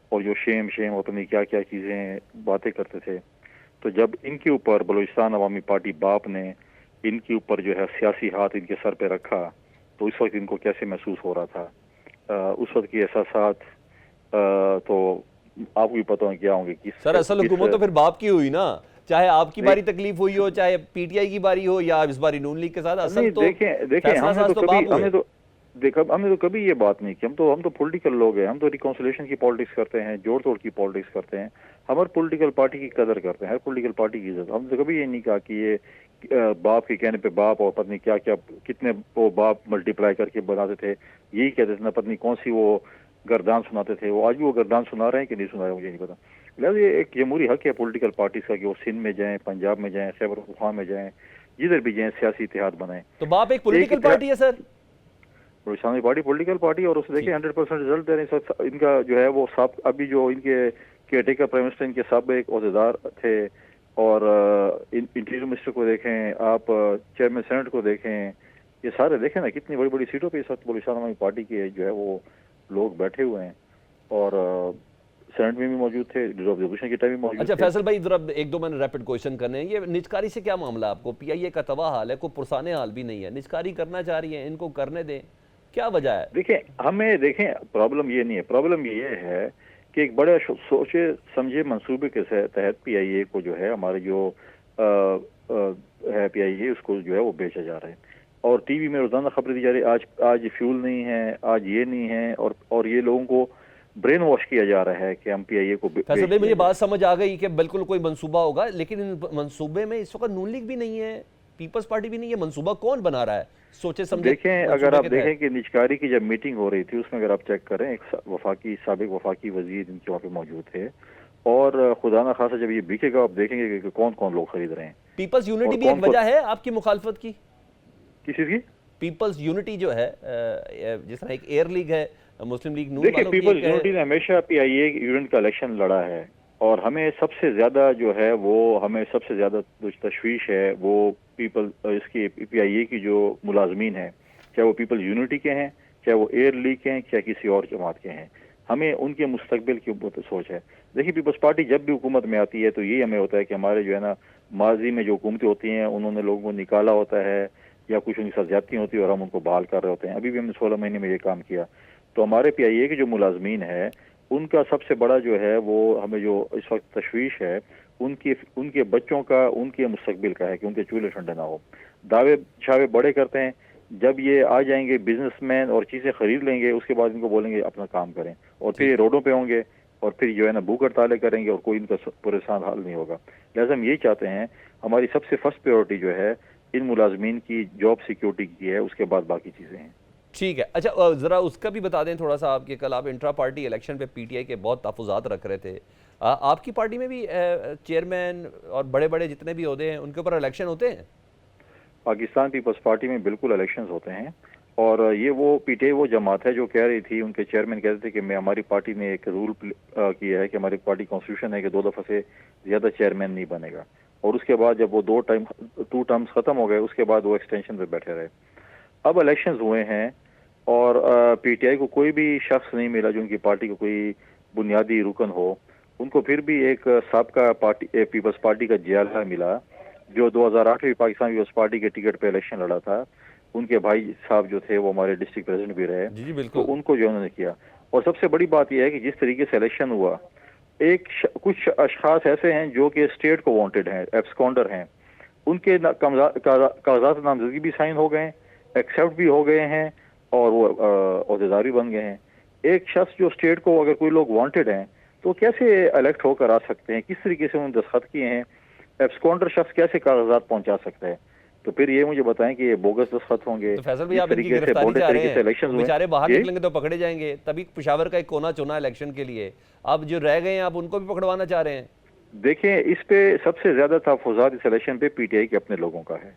اور جو شیم اور پتہ نہیں کیا کیا چیزیں باتیں کرتے تھے، تو جب ان کے اوپر بلوچستان عوامی پارٹی باپ نے ان کے اوپر جو ہے سیاسی ہاتھ ان کے سر پہ رکھا، تو اس وقت ان کو کیسے محسوس ہو رہا تھا. اس وقت کے احساسات تو آپ کو بھی پتہ ہے کیا ہوں گے.
سر اصل حکومت تو پھر باپ کی ہوئی نا، چاہے آپ کی باری تکلیف ہوئی ہو، چاہے پی ٹی آئی کی باری ہو، یا اس باری نون لیگ کے ساتھ. اصل تو
دیکھیں
فیصلہ ساز تو باپ ہوئے.
ہم نے تو کبھی یہ بات نہیں کی. ہم تو پولیٹیکل لوگ ہیں، ہم تو ریکانسلیشن کی پالیٹکس کرتے ہیں، جوڑ توڑ کی پالیٹکس کرتے ہیں. ہم ہر پولیٹیکل پارٹی کی قدر کرتے ہیں، ہر پولیٹیکل پارٹی کی عزت. ہم نے کبھی یہ نہیں کہا کہ یہ باپ کے کہنے پہ باپ اور پتنی کیا کیا کتنے وہ باپ ملٹیپلائی کر کے بناتے تھے، یہی کہتے تھے نا پتنی کون سی وہ گردان سناتے تھے. وہ آج بھی وہ گردان سنا رہے ہیں کہ نہیں سنا رہے ہیں مجھے نہیں پتا. لہٰذا یہ ایک جمہوری حق ہے پولیٹیکل پارٹیز کا کہ وہ سندھ میں جائیں، پنجاب میں جائیں، خیبر پختونخوا میں جائیں، جدھر بھی جائیں سیاسی اتحاد بنائیں.
تو باپ ایک پولیٹیکل پارٹی ہے سر.
بلوچستان پارٹی پولیٹیکل پارٹی، اور اسے دیکھیں 100% رزلٹ دے رہے ہیں. ان کا جو ہے وہ ابھی جو ان کے کیئر ٹیکر پرائم منسٹر ان کے سابق عہدیدار تھے، اور انٹیریئر منسٹر کو دیکھیں آپ، چیئرمین سینٹ کو دیکھیں، یہ سارے دیکھیں نا کتنی بڑی بڑی سیٹوں پہ اس وقت بلوچستان عوامی پارٹی کے جو ہے وہ لوگ بیٹھے ہوئے ہیں، اور سینٹ میں بھی موجود تھے، لیڈر آف دی اپوزیشن کے ٹائم بھی موجود تھے.
اچھا فیصل بھائی ذرا ایک دو میں نے ریپڈ کوشچن کرنے ہیں. یہ نجکاری سے کیا معاملہ آپ کو؟ پی آئی اے کا تباہ حال ہے، کوئی پرسانے حال بھی نہیں ہے، نجکاری کرنا چاہ رہی ہیں، ان کو کرنے دیں، کیا وجہ ہے؟
دیکھیں پرابلم یہ نہیں ہے. پرابلم یہ ہے کہ ایک بڑے سوچے سمجھے منصوبے کے تحت پی آئی اے کو جو ہے ہمارے جو ہے پی آئی اے اس کو جو ہے وہ بیچا جا رہا ہے، اور ٹی وی میں روزانہ خبریں دی جا رہی ہے آج فیول نہیں ہے، آج یہ نہیں ہے، اور یہ لوگوں کو برین واش کیا جا رہا ہے کہ ہم پی آئی اے کو
فیصل بھائی مجھے بات سمجھ آ گئی کہ بالکل کوئی منصوبہ ہوگا، لیکن ان منصوبے میں اس وقت نون لیگ بھی نہیں ہے، پیپلز پارٹی بھی نہیں ہے. منصوبہ کون بنا رہا ہے سوچے سمجھے؟
دیکھیں اگر آپ دیکھیں کہ نجکاری کی جب میٹنگ ہو رہی تھی اس میں اگر آپ چیک کریں، ایک سابق وفاقی وزیر ان کے وہاں پہ موجود تھے، اور خدا نہ خاصا جب یہ بکے گا آپ دیکھیں گے کہ کون کون لوگ خرید رہے ہیں.
پیپلز یونٹی بھی ایک وجہ ہے آپ کی مخالفت کی؟
کس چیز کی؟
پیپلز یونٹی جو ہے، جس طرح ایک ایئر لیگ ہے مسلم لیگ نون
دیکھیں
والوں کی،
پیپلز یونٹی نے ہمیشہ پی آئی اے یونٹ کا الیکشن لڑا ہے، اور ہمیں سب سے زیادہ جو ہے وہ ہمیں سب سے زیادہ تشویش ہے وہ اس کی پی آئی اے کی جو ملازمین ہیں، چاہے وہ پیپل یونٹی کے ہیں، چاہے وہ ایئر لیگ کے ہیں، چاہے کسی اور جماعت کے ہیں. ہمیں ان کے مستقبل کی سوچ ہے. دیکھیے پیپلز پارٹی جب بھی حکومت میں آتی ہے تو یہی ہمیں ہوتا ہے کہ ہمارے جو ہے نا ماضی میں جو حکومتیں ہوتی ہیں انہوں نے لوگوں کو نکالا ہوتا ہے یا کچھ ان کی ساتھ زیادتی ہوتی ہے اور ہم ان کو بحال کر رہے ہوتے ہیں. ابھی بھی ہم نے 16 مہینے میں یہ کام کیا. تو ہمارے پی آئی اے کے جو ملازمین ہیں ان کا سب سے بڑا جو ہے وہ ہمیں جو اس وقت تشویش ہے ان کے بچوں کا، ان کے مستقبل کا ہے کہ ان کے چولہے ٹھنڈے نہ ہو. دعوے چھاوے بڑے کرتے ہیں، جب یہ آ جائیں گے بزنس مین اور چیزیں خرید لیں گے اس کے بعد ان کو بولیں گے اپنا کام کریں، اور پھر یہ روڈوں پہ ہوں گے اور پھر جو ہے نا بھوک ہڑتالیں کریں گے اور کوئی ان کا پریشان حل نہیں ہوگا. لہٰذا ہم یہی چاہتے ہیں، ہماری سب سے فرسٹ پریورٹی جو ہے ان ملازمین کی جاب سیکیورٹی کی ہے، اس کے بعد باقی چیزیں ہیں.
ٹھیک ہے. اچھا ذرا اس کا بھی بتا دیں تھوڑا سا، آپ کے کل آپ انٹرا پارٹی الیکشن پہ پی ٹی آئی کے بہت تحفظات رکھ رہے تھے. آپ کی پارٹی میں بھی چیئرمین اور بڑے بڑے جتنے بھی عہدے ہیں ان کے اوپر الیکشن ہوتے ہیں؟
پاکستان پیپلز پارٹی میں بالکل الیکشنز ہوتے ہیں، اور یہ وہ پی ٹی آئی وہ جماعت ہے جو کہہ رہی تھی، ان کے چیئرمین کہتے تھے کہ ہماری پارٹی نے ایک رول کیا ہے کہ ہماری پارٹی کانسٹیٹیوشن ہے کہ 2 دفعہ سے زیادہ چیئرمین نہیں بنے گا، اور اس کے بعد جب وہ 2 ٹرمز ختم ہو گئے اس کے بعد وہ ایکسٹینشن پہ بیٹھے رہے۔ اب الیکشنز ہوئے ہیں اور پی ٹی آئی کو کوئی بھی شخص نہیں ملا جو ان کی پارٹی کو کوئی بنیادی رکن ہو، ان کو پھر بھی ایک سابقہ پیپلز پارٹی کا جیالہ ملا جو 2008 میں پاکستان پیپلز پارٹی کے ٹکٹ پہ الیکشن لڑا تھا، ان کے بھائی صاحب جو تھے وہ ہمارے ڈسٹرکٹ پریزیڈنٹ بھی رہے،
جی بالکل،
تو ان کو جو انہوں نے کیا۔ اور سب سے بڑی بات یہ ہے کہ جس طریقے سے الیکشن ہوا، کچھ اشخاص ایسے ہیں جو کہ اسٹیٹ کو وانٹڈ ہیں، ایبسکونڈر ہیں، ان کے کاغذات نامزدگی بھی سائن ہو گئے ہیں، ایکسیپٹ بھی ہو گئے ہیں، اور وہ عہدیدار بھی بن گئے ہیں۔ ایک شخص جو اسٹیٹ کو اگر کوئی لوگ وانٹڈ ہیں تو کیسے الیکٹ ہو کر آ سکتے ہیں؟ کس طریقے سے انہوں نے دستخط کیے ہیں؟ ایبسکونڈر شخص کیسے کاغذات پہنچا سکتا ہے؟ تو پھر یہ مجھے بتائیں کہ یہ بوگس دستخط ہوں گے؟
تو فیصل بھائی آپ ان کی گرفتاری چاہ رہے ہیں، بیچارے باہر نکلیں گے تو پکڑے جائیں گے، تبھی پشاور کا ایک کونا چنا الیکشن کے لیے، اب جو رہ گئے ہیں آپ ان کو بھی پکڑوانا چاہ رہے ہیں؟
دیکھیں، اس پہ سب سے زیادہ تحفظات اس الیکشن پہ پی ٹی آئی کے اپنے لوگوں کا ہے،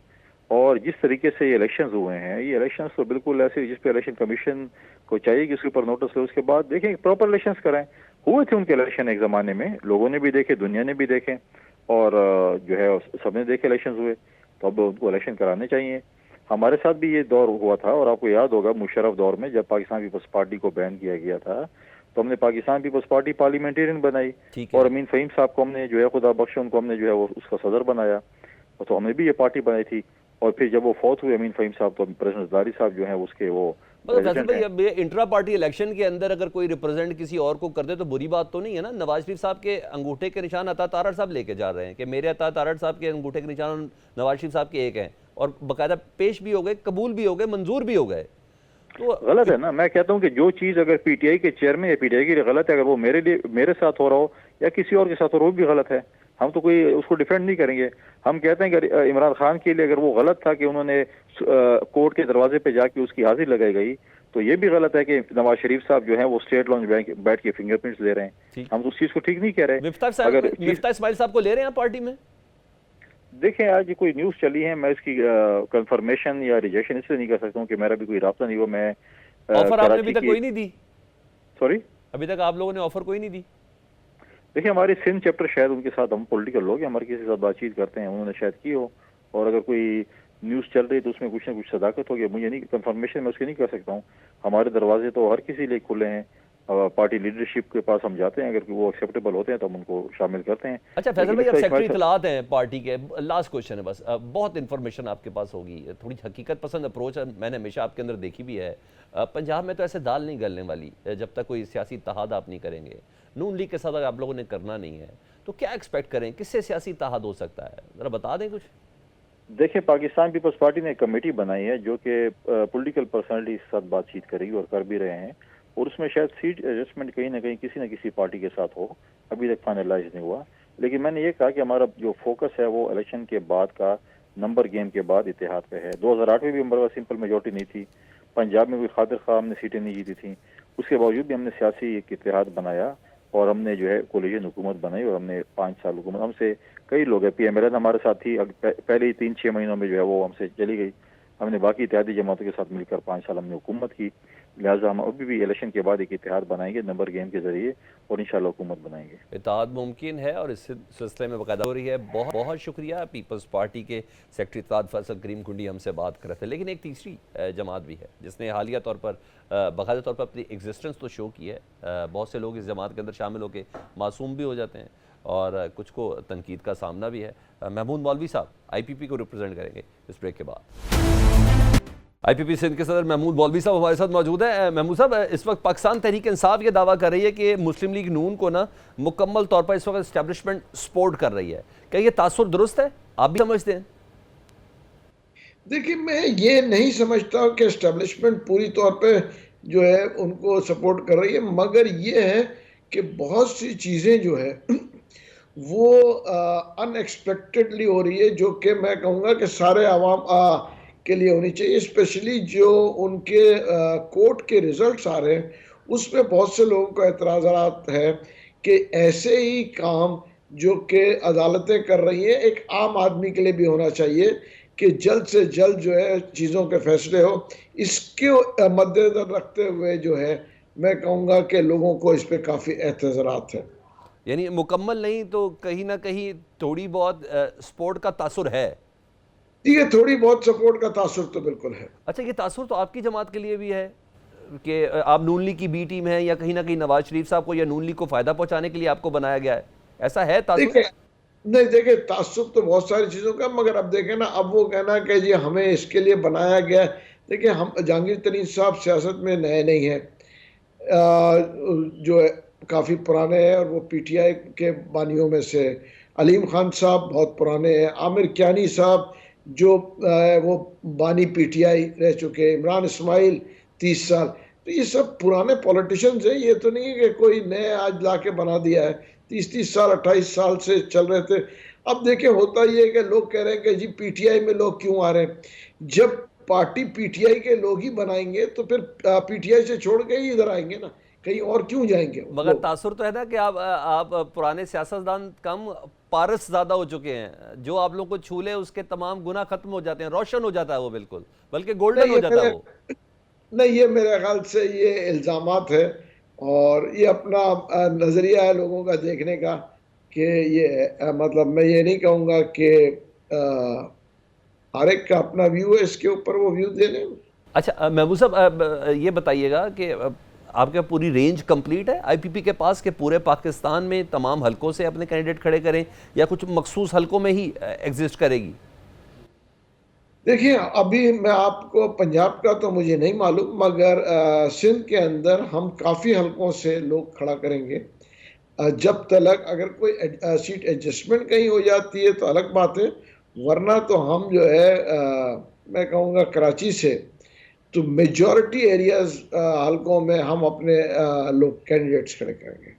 اور جس طریقے سے یہ الیکشنز ہوئے ہیں، یہ الیکشنز تو بالکل ایسے جس پہ الیکشن کمیشن کو چاہیے کہ اس کے اوپر نوٹس لے، اس کے بعد دیکھیں پراپر الیکشنز کرائیں۔ ہوئے تھے ان کے الیکشن ایک زمانے میں، لوگوں نے بھی دیکھے، دنیا نے بھی دیکھے، اور جو ہے سب نے دیکھے الیکشنز ہوئے، تو اب ان کو الیکشن کرانے چاہیے۔ ہمارے ساتھ بھی یہ دور ہوا تھا، اور آپ کو یاد ہوگا مشرف دور میں جب پاکستان پیپلز پارٹی کو بین کیا گیا تھا تو ہم نے پاکستان پیپلز پارٹی پارلیمنٹیرین بنائی، اور امین فہیم صاحب کو ہم نے جو ہے خدا بخش ان کو ہم نے جو ہے وہ اس کا صدر بنایا، تو ہم نے بھی یہ پارٹی بنائی تھی۔ اور پھر جب وہ فوت ہوئے امین فہیم صاحب تو پریزیڈنٹ زرداری صاحب جو ہیں اس کے وہ
فیصل بھائی، اب یہ انٹرا پارٹی الیکشن کے اندر اگر کوئی ریپرزینٹ کسی اور کو کر دے تو بری بات تو نہیں ہے نا؟ نواز شریف صاحب کے انگوٹھے کے نشان عطا تارڑ صاحب لے کے جا رہے ہیں کہ میرے عطا تارڑ صاحب کے انگوٹھے کے نشان نواز شریف صاحب کے ایک ہیں، اور باقاعدہ پیش بھی ہو گئے، قبول بھی ہو گئے، منظور بھی ہو گئے، تو
غلط ہے نا؟ میں کہتا ہوں کہ جو چیز اگر پی ٹی آئی کے چیئرمین یا پی ٹی آئی کے لیے غلط ہے، اگر وہ میرے ساتھ ہو رہا ہو یا کسی اور کے ساتھ ہو رہا ہو، وہ بھی غلط ہے، ہم تو کوئی اس کو ڈیفینڈ نہیں کریں گے۔ ہم کہتے ہیں کہ عمران خان کے لیے اگر وہ غلط تھا کہ انہوں نے کورٹ کے دروازے پہ جا کے اس کی حاضری لگائی گئی، تو یہ بھی غلط ہے کہ نواز شریف صاحب جو ہیں وہ اسٹیٹ لانچ بیٹھ کے فنگر پرنٹس لے رہے ہیں، ہم تو اس چیز کو ٹھیک نہیں کہہ رہے۔
مفتاح اسماعیل صاحب کو لے رہے ہیں پارٹی میں؟
دیکھیں، آج کوئی نیوز چلی ہے، میں اس کی کنفرمیشن یا ریجیکشن اس لیے نہیں کر سکتا ہوں کہ میرا بھی کوئی رابطہ نہیں ہوا۔ میں
آفر آپ نے ابھی تک کوئی نہیں دی؟
سوری،
ابھی تک آپ لوگوں نے آفر کوئی نہیں دی؟
دیکھیں، ہمارے سندھ چیپٹر شاید ان کے ساتھ، ہم پولیٹیکل لوگ ہیں، ہمارے کسی کے ساتھ بات چیت کرتے ہیں، انہوں نے شاید کی ہو، اور اگر کوئی نیوز چل رہی تو اس میں کچھ نہ کچھ صداقت ہوگی، مجھے نہیں کنفرمیشن میں اس کی نہیں کر سکتا ہوں۔ ہمارے دروازے تو ہر کسی لیے کھلے ہیں، پارٹی لیڈرشپ کے پاس ہم جاتے ہیں، اگر وہ ایکسیپٹیبل ہوتے ہیں تو ہم ان کو شامل کرتے ہیں۔
اچھا فیصل بھائی، اب سیکٹری اطلاعات ہیں پارٹی کے، لاسٹ کوشچن ہے بس، بہت انفارمیشن آپ کے پاس ہوگی، تھوڑی حقیقت پسند اپروچ میں نے ہمیشہ آپ کے اندر دیکھی بھی ہے۔ پنجاب میں تو ایسے دال نہیں گلنے والی جب تک کوئی سیاسی اتحاد آپ نہیں کریں گے، نون لیگ کے ساتھ اگر آپ لوگوں نے کرنا نہیں ہے تو کیا ایکسپیکٹ کریں؟ کس سے سیاسی اتحاد ہو سکتا ہے؟ ذرا بتا دیں کچھ۔
دیکھیں، پاکستان پیپلز پارٹی نے ایک کمیٹی بنائی ہے جو کہ پولیٹیکل پرسنالٹی کے ساتھ بات چیت کرے گی، اور کر بھی رہے ہیں، اور اس میں شاید سیٹ ایڈجسٹمنٹ کہیں نہ کہیں کسی نہ کسی پارٹی کے ساتھ ہو، ابھی تک فائنلائز نہیں ہوا۔ لیکن میں نے یہ کہا کہ ہمارا جو فوکس ہے وہ الیکشن کے بعد کا، نمبر گیم کے بعد اتحاد پہ ہے۔ 2008 میں بھی ہمارے پاس سمپل میجورٹی نہیں تھی، پنجاب میں کوئی خاطر خواہ ہم نے سیٹیں نہیں جیتی تھیں، اس کے باوجود بھی ہم نے سیاسی ایک اتحاد بنایا، اور ہم نے جو ہے کولیشن حکومت بنائی، اور ہم نے 5 سال حکومت، ہم سے کئی لوگ ہیں، پی ایم ایل این ہمارے ساتھ تھی، پہلے ہی 3-6 مہینوں میں جو ہے وہ ہم سے چلی گئی، ہم نے باقی اتحادی جماعتوں کے ساتھ مل کر 5 سال ہم نے حکومت کی، لہٰذا ہم ابھی بھی الیکشن کے بعد ایک اتحاد بنائیں گے نمبر گیم کے ذریعے، اور انشاءاللہ حکومت بنائیں گے۔
اتحاد ممکن ہے، اور اس سلسلے میں باقاعدہ ہو رہی ہے۔ بہت بہت شکریہ، پیپلز پارٹی کے سیکرٹری اتحاد فیصل کریم کنڈی ہم سے بات کر رہے تھے۔ لیکن ایک تیسری جماعت بھی ہے جس نے حالیہ طور پر باقاعدہ طور پر اپنی ایگزسٹنس تو شو کی ہے، بہت سے لوگ اس جماعت کے اندر شامل ہو کے معصوم بھی ہو جاتے ہیں، اور کچھ کو تنقید کا سامنا بھی ہے۔ محمود مولوی صاحب آئی پی پی کو ریپرزینٹ کریں گے اس بریک کے بعد۔ آئی پی پی سندھ کے صدر محمود مولوی صاحب ہمارے ساتھ موجود ہیں۔ محمود صاحب، اس وقت پاکستان تحریک انصاف یہ دعویٰ کر رہی ہے کہ مسلم لیگ نون کو مکمل طور پر اس وقت اسٹیبلشمنٹ سپورٹ کر رہی ہے، کیا یہ تاثر درست ہے؟ آپ بھی سمجھتے ہیں؟
دیکھیں، میں یہ نہیں سمجھتا کہ اسٹیبلشمنٹ پوری طور پہ جو ہے ان کو سپورٹ کر رہی ہے، مگر یہ ہے کہ بہت سی چیزیں جو ہے وہ ان ایکسپیکٹڈلی ہو رہی ہے، جو کہ میں کہوں گا کہ سارے عوام کے لیے ہونی چاہیے، اسپیشلی جو ان کے کورٹ کے ریزلٹس آ رہے ہیں اس میں بہت سے لوگوں کو اعتراضات ہے کہ ایسے ہی کام جو کہ عدالتیں کر رہی ہیں ایک عام آدمی کے لیے بھی ہونا چاہیے، کہ جلد سے جلد جو ہے چیزوں کے فیصلے ہو. اس کے مد نظر رکھتے ہوئے جو ہے میں کہوں گا کہ لوگوں کو اس پہ کافی اعتراضات ہیں.
یعنی مکمل نہیں تو کہیں نہ کہیں تھوڑی بہت سپورٹ کا تاثر ہے.
یہ تھوڑی بہت سپورٹ کا تاثر تو بالکل ہے.
اچھا یہ تاثر تو آپ کی جماعت کے لیے بھی ہے کہ آپ نون لیگ کی بی ٹیم ہیں یا کہیں نہ کہیں نواز شریف صاحب کو یا نون لیگ کو فائدہ پہنچانے کے لیے آپ کو بنایا گیا ہے, ایسا ہے تاثر؟
دیکھیں تعصب تو بہت ساری چیزوں کا, مگر اب دیکھیں نا, اب وہ کہنا کہ جی ہمیں اس کے لیے بنایا گیا ہے. دیکھیں ہم جہانگیر ترین صاحب سیاست میں نئے نہیں ہیں, جو کافی پرانے ہیں اور وہ پی ٹی آئی کے بانیوں میں سے. علیم خان صاحب بہت پرانے ہیں, عامر کیانی صاحب جو وہ بانی پی ٹی آئی رہ چکے, عمران اسماعیل 30 سال. تو یہ سب پرانے پولیٹیشنز ہیں, یہ تو نہیں ہے کہ کوئی نئے آج لا کے بنا دیا ہے. 30 سال 28 سال سے چل رہے تھے. اب دیکھیں ہوتا یہ ہے کہ لوگ کہہ رہے ہیں کہ جی پی ٹی آئی میں لوگ کیوں آ رہے ہیں. جب پارٹی پی ٹی آئی کے لوگ ہی بنائیں گے تو پھر پی ٹی آئی سے چھوڑ کے ہی ادھر آئیں گے نا, کہیں اور کیوں جائیں گے.
مگر تاثر تو ہے نا کہ آپ پرانے سیاستدان کم پارس زیادہ ہو چکے ہیں, جو آپ لوگوں کو چھو لے اس کے تمام گناہ ختم ہو جاتے ہیں, روشن ہو جاتا ہے وہ, بالکل بلکہ گولڈن ہو جاتا ہے وہ.
نہیں, یہ میرے خیال سے یہ الزامات ہے اور یہ اپنا نظریہ ہے لوگوں کا دیکھنے کا, کہ یہ مطلب میں یہ نہیں کہوں گا کہ ہر ایک کا اپنا ویو ہے, اس کے اوپر وہ ویو دے لیں.
اچھا محبوب صاحب یہ بتائیے گا کہ آپ کا پوری رینج کمپلیٹ ہے آئی پی پی کے پاس کہ پورے پاکستان میں تمام حلقوں سے اپنے کینڈیڈیٹ کھڑے کریں یا کچھ مخصوص حلقوں میں ہی ایگزسٹ کرے گی؟
دیکھیں ابھی میں آپ کو پنجاب کا تو مجھے نہیں معلوم, مگر سندھ کے اندر ہم کافی حلقوں سے لوگ کھڑا کریں گے. جب تلک اگر کوئی سیٹ ایڈجسٹمنٹ کہیں ہو جاتی ہے تو الگ بات ہے, ورنہ تو ہم جو ہے میں کہوں گا کراچی سے تو میجورٹی ایریاز حلقوں میں ہم اپنے لوگ کینڈیڈیٹس کھڑے کریں گے.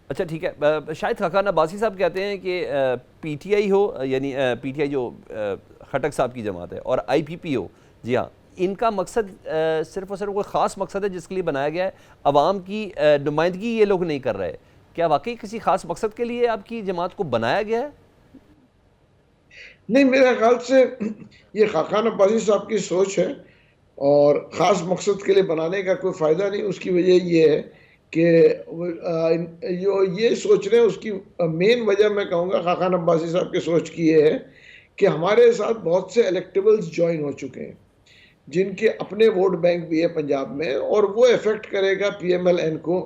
اچھا ٹھیک ہے, شاید خاقان عباسی صاحب کہتے ہیں کہ پی ٹی آئی ہو, یعنی پی ٹی آئی جو خٹک صاحب کی جماعت ہے, اور آئی پی پی ہو, جی ہاں, ان کا مقصد صرف اور صرف کوئی خاص مقصد ہے جس کے لیے بنایا گیا ہے, عوام کی نمائندگی یہ لوگ نہیں کر رہے. کیا واقعی کسی خاص مقصد کے لیے آپ کی جماعت کو بنایا گیا ہے؟
نہیں, میرے خیال سے یہ خاقان عباسی صاحب کی سوچ ہے اور خاص مقصد کے لیے بنانے کا کوئی فائدہ نہیں. اس کی وجہ یہ ہے کہ جو یہ سوچ رہے ہیں اس کی مین وجہ میں کہوں گا خاقان عباسی صاحب کی سوچ کی یہ ہے کہ ہمارے ساتھ بہت سے الیکٹیبلز جوائن ہو چکے ہیں جن کے اپنے ووٹ بینک بھی ہے پنجاب میں, اور وہ افیکٹ کرے گا پی ایم ایل این کو.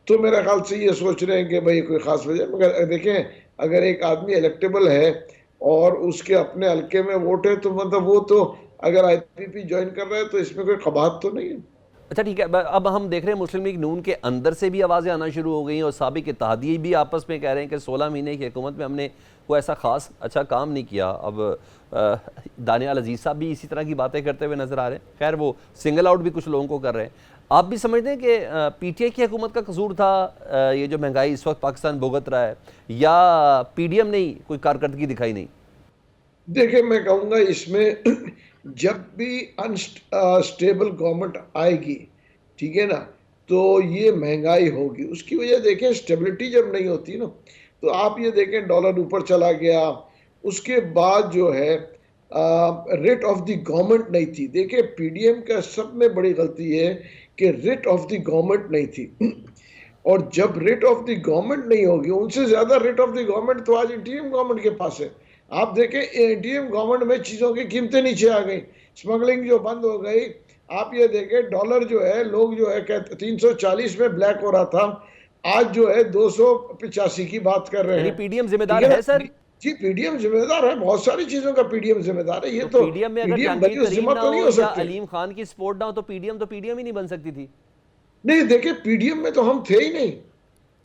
تو میرے خیال سے یہ سوچ رہے ہیں کہ بھئی کوئی خاص وجہ, مگر دیکھیں اگر ایک آدمی الیکٹیبل ہے اور اس کے اپنے حلقے میں ووٹ ہے تو مطلب وہ تو اگر آئی پی پی جوائن کر رہا ہے تو اس میں کوئی قباحت تو نہیں ہے.
اچھا ٹھیک ہے, اب ہم دیکھ رہے ہیں مسلم لیگ نون کے اندر سے بھی آوازیں آنا شروع ہو گئی ہیں اور سابق اتحادیے بھی آپس میں کہہ رہے ہیں کہ 16 مہینے کی حکومت میں ہم نے کوئی ایسا خاص اچھا کام نہیں کیا. اب دانیال عزیز صاحب بھی اسی طرح کی باتیں کرتے ہوئے نظر آ رہے ہیں, خیر وہ سنگل آؤٹ بھی کچھ لوگوں کو کر رہے ہیں. آپ بھی سمجھتے ہیں کہ پی ٹی آئی کی حکومت کا قصور تھا یہ جو مہنگائی اس وقت پاکستان بھگت رہا ہے, یا پی ڈی ایم نے کوئی کارکردگی دکھائی نہیں؟
دیکھیں میں کہوں گا اس میں جب بھی انسٹیبل گورنمنٹ آئے گی, ٹھیک ہے نا, تو یہ مہنگائی ہوگی. اس کی وجہ دیکھیں اسٹیبلٹی جب نہیں ہوتی نا, تو آپ یہ دیکھیں ڈالر اوپر چلا گیا, اس کے بعد جو ہے ریٹ آف دی گورنمنٹ نہیں تھی. دیکھیں پی ڈی ایم کا سب میں بڑی غلطی ہے کہ ریٹ آف دی گورنمنٹ نہیں تھی, اور جب ریٹ آف دی گورنمنٹ نہیں ہوگی, ان سے زیادہ ریٹ آف دی گورنمنٹ تو آج انٹریم گورنمنٹ کے پاس ہے. آپ دیکھیں انٹریم گورنمنٹ میں چیزوں کی قیمتیں نیچے آ گئی, اسمگلنگ جو بند ہو گئی. آپ یہ دیکھیں ڈالر جو ہے لوگ جو ہے 340 میں بلیک ہو رہا تھا, آج جو ہے 285 کی بات کر رہے ہیں.
یعنی پی ڈی ایم ذمہ دار ہے سر؟
جی پی ڈی ایم ذمہ دار ہے, بہت ساری چیزوں کا پی ڈی ایم ذمہ دار ہے. یہ تو
پی ڈی ایم میں اگر جہانگیر ترین نہ ہو یا علیم خان کی سپورٹ نہ ہو تو پی ڈی ایم ہی نہیں بن سکتی تھی.
نہیں دیکھیں پی ڈی ایم میں تو ہم تھے ہی نہیں.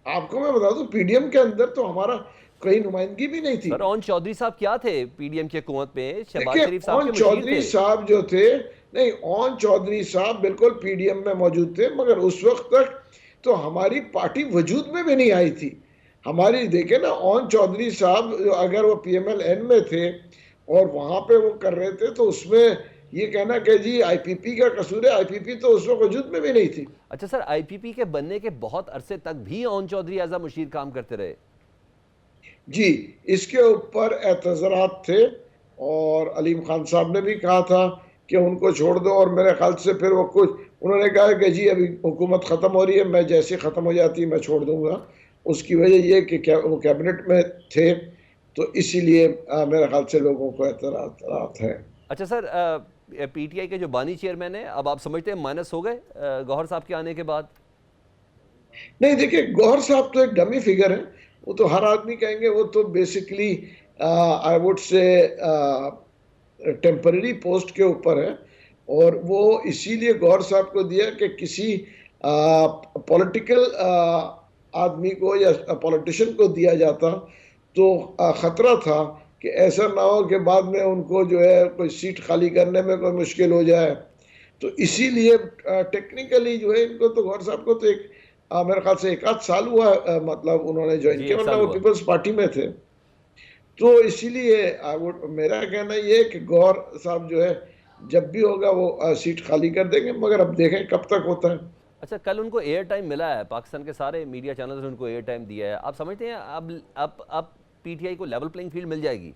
آپ کو میں بتا دوں پی ڈی ایم کے اندر تو ہمارا کوئی نمائندگی بھی نہیں تھی.
سر اون چودھری صاحب کیا تھے پی ڈی ایم کی حکومت میں؟ شہباز شریف صاحب
اون
کے مشیر
چودھری
تھے.
صاحب جو تھے, نہیں اون چودھری صاحب بالکل پی ڈی ایم میں موجود تھے, مگر اس وقت تک تو ہماری پارٹی وجود میں بھی نہیں آئی تھی. ہماری دیکھیں نا اون چودھری صاحب اگر وہ پی ایم ایل این میں تھے اور وہاں پہ وہ کر رہے تھے تو اس میں یہ کہنا کہ جی آئی پی پی کا قصور ہے, آئی پی پی تو اس وقت وجود میں بھی نہیں تھی.
اچھا سر, آئی پی پی کے بننے کے بہت عرصے تک بھی اون چودھری ایز اے مشیر کام کرتے رہے؟
جی اس کے اوپر اعتراضات تھے, اور علیم خان صاحب نے بھی کہا تھا کہ ان کو چھوڑ دو، اور میرے خیال سے پھر وہ کچھ انہوں نے کہا کہ جی ابھی حکومت ختم ہو رہی ہے، میں جیسے ختم ہو جاتی میں چھوڑ دوں گا. اس کی وجہ یہ کہ وہ کیبنٹ میں تھے، تو اسی لیے میرے خیال سے لوگوں کو اعتراض ہے.
اچھا سر، پی ٹی آئی کے جو بانی چیئرمین ہیں اب آپ سمجھتے ہیں مائنس ہو گئے گوہر صاحب کے آنے کے بعد؟
نہیں دیکھیں، گوہر صاحب تو ایک ڈمی فگر ہیں، وہ تو ہر آدمی کہیں گے وہ تو basically I would say temporary post کے اوپر ہے، اور وہ اسی لیے گوہر صاحب کو دیا کہ کسی پولیٹیکل آدمی کو یا پولیٹیشین کو دیا جاتا تو خطرہ تھا کہ ایسا نہ ہو کہ بعد میں ان کو جو ہے کوئی سیٹ خالی کرنے میں کوئی مشکل ہو جائے. تو اسی لیے ٹیکنیکلی جو ہے ان کو تو گوہر صاحب کو تو ایک میرے خیال سے 1 آدھ سال ہوا مطلب انہوں نے جوائن کیا، ورنہ وہ پیپلز پارٹی میں تھے. تو اسی لیے میرا کہنا یہ ہے کہ گوہر صاحب جو ہے جب بھی ہوگا وہ سیٹ خالی کر دیں گے، مگر اب دیکھیں کب تک ہوتا ہے.
اچھا، کل ان کو ایئر ٹائم ملا ہے، پاکستان کے سارے میڈیا چینلز نے ان کو ایئر ٹائم دیا ہے. آپ سمجھتے ہیں اب پی ٹی آئی کو لیول پلینگ فیلڈ مل جائے گی؟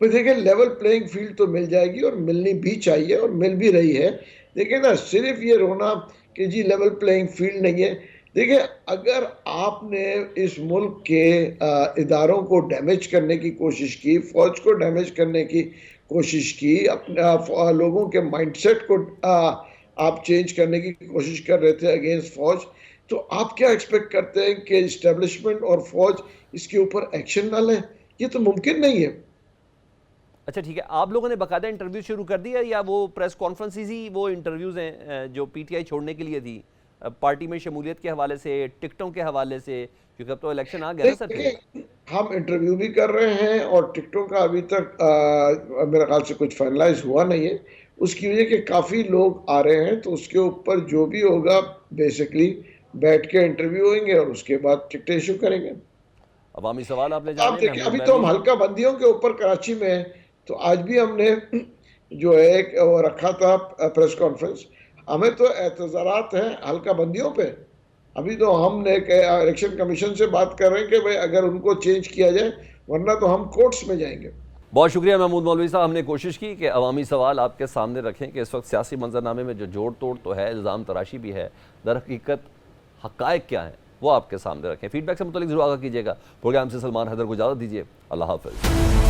دیکھیں لیول پلینگ فیلڈ تو مل جائے گی، اور ملنی بھی چاہیے، اور مل بھی رہی ہے. دیکھیں نا، صرف یہ رونا کہ جی لیول پلینگ فیلڈ نہیں ہے. دیکھیں اگر آپ نے اس ملک کے اداروں کو ڈیمیج کرنے کی کوشش کی، فوج کو ڈیمیج کرنے کی کوشش کی، اپنے لوگوں کے مائنڈ سیٹ کو آپ چینج کرنے کی کوشش کر رہے تھے اگینسٹ فوج، تو آپ کیا ایکسپیکٹ کرتے ہیں کہ اسٹیبلشمنٹ اور فوج اس کے اوپر ایکشن نہ لیں؟ یہ تو ممکن نہیں ہے.
اچھا ٹھیک ہے، آپ لوگوں نے باقاعدہ انٹرویو شروع کر دیا یا وہ پریس کانفرنسز ہی وہ انٹرویوز ہیں جو پی ٹی آئی چھوڑنے کے لیے تھی، پارٹی میں شمولیت کے حوالے سے، ٹکٹوں کے حوالے سے، کیونکہ اب تو الیکشن آ گیا نا سر؟
دیکھیں ہم انٹرویو بھی کر رہے ہیں، اور ٹکٹوں کا ابھی تک میرے خیال سے کچھ فائنلائز ہوا نہیں ہے. اس کی وجہ کہ کافی لوگ آ رہے ہیں، تو اس کے اوپر جو بھی ہوگا بیسکلی بیٹھ کے انٹرویو ہوئیں گے، اور اس کے بعد ٹکٹیں ایشو کریں گے.
عوامی سوال آپ نے
آپ
جانے
دیکھیں
محمود
ابھی تو ہم
مہدی
حلقہ بندیوں کے اوپر کراچی میں ہیں، تو آج بھی ہم نے جو ہے وہ رکھا تھا پریس کانفرنس. ہمیں تو اعتراضات ہیں حلقہ بندیوں پہ. ابھی تو ہم نے الیکشن کمیشن سے بات کر رہے ہیں کہ بھئی اگر ان کو چینج کیا جائے، ورنہ تو ہم کورٹس میں جائیں گے.
بہت شکریہ محمود مولوی صاحب. ہم نے کوشش کی کہ عوامی سوال آپ کے سامنے رکھیں کہ اس وقت سیاسی منظرنامے میں جو جوڑ توڑ تو ہے، الزام تراشی بھی ہے، در حقیقت حقائق کیا ہیں وہ آپ کے سامنے رکھیں. فیڈ بیک سے متعلق ضرور آگاہ کیجیے گا. پروگرام سے سلمان حیدر کو اجازت دیجیے. اللہ حافظ.